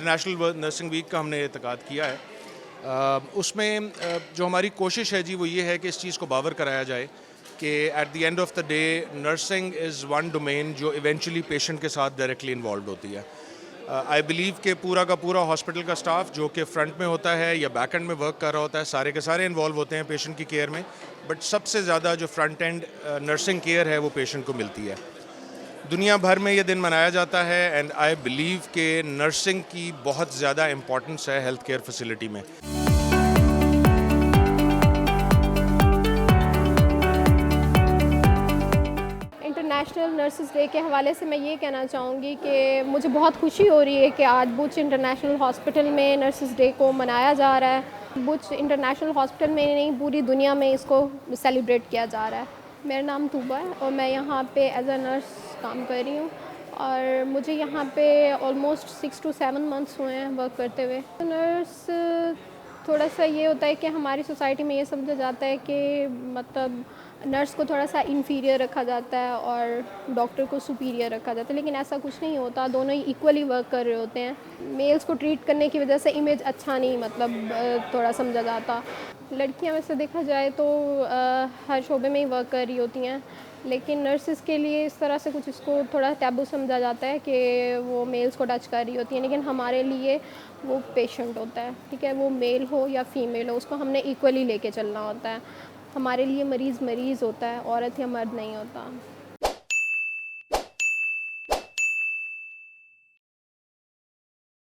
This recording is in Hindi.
इंटरनेशनल नर्सिंग वीक का हमने इत्तेकाद किया है। उसमें जो हमारी कोशिश है जी वो ये है कि इस चीज़ को बावर कराया जाए कि at the end of the day nursing is one domain जो इवेंचुअली पेशेंट के साथ डायरेक्टली इन्वॉल्व होती है। आई बिलीव कि पूरा का पूरा हॉस्पिटल का स्टाफ जो कि फ्रंट में होता है या बैक एंड में वर्क कर रहा होता है, सारे के सारे इन्वॉल्व होते हैं पेशेंट की केयर में, बट सबसे ज़्यादा जो फ्रंट एंड नर्सिंग केयर है वो पेशेंट को मिलती है। दुनिया भर में ये दिन मनाया जाता है एंड आई बिलीव कि नर्सिंग की बहुत ज़्यादा इम्पॉर्टेंस है हेल्थ केयर फैसिलिटी में। इंटरनेशनल नर्सेस डे के हवाले से मैं ये कहना चाहूँगी कि मुझे बहुत खुशी हो रही है कि आज बुच इंटरनेशनल हॉस्पिटल में नर्सेस डे को मनाया जा रहा है। बुच इंटरनेशनल हॉस्पिटल में नहीं, पूरी दुनिया में इसको सेलिब्रेट किया जा रहा है। मेरा नाम तूबा है और मैं यहाँ पे एज अ नर्स काम कर रही हूँ और मुझे यहाँ पे ऑलमोस्ट 6 to 7 मंथ्स हुए हैं वर्क करते हुए। नर्स थोड़ा सा ये होता है कि हमारी सोसाइटी में ये समझा जाता है कि मतलब नर्स को थोड़ा सा इन्फीरियर रखा जाता है और डॉक्टर को सुपीरियर रखा जाता है, लेकिन ऐसा कुछ नहीं होता। दोनों ही इक्वली वर्क कर रहे होते हैं। मेल्स को ट्रीट करने की वजह से इमेज अच्छा नहीं थोड़ा समझा जाता। लड़कियां वैसे देखा जाए तो हर शोबे में ही वर्क कर रही होती हैं, लेकिन नर्सिस के लिए इस तरह से कुछ इसको थोड़ा टैबू समझा जाता है कि वो मेल्स को टच कर रही होती हैं, लेकिन हमारे लिए वो पेशेंट होता है, ठीक है, वो मेल हो या फीमेल हो, उसको हमने इक्वली लेके चलना होता है। हमारे लिए मरीज़ होता है, औरत या मर्द नहीं होता।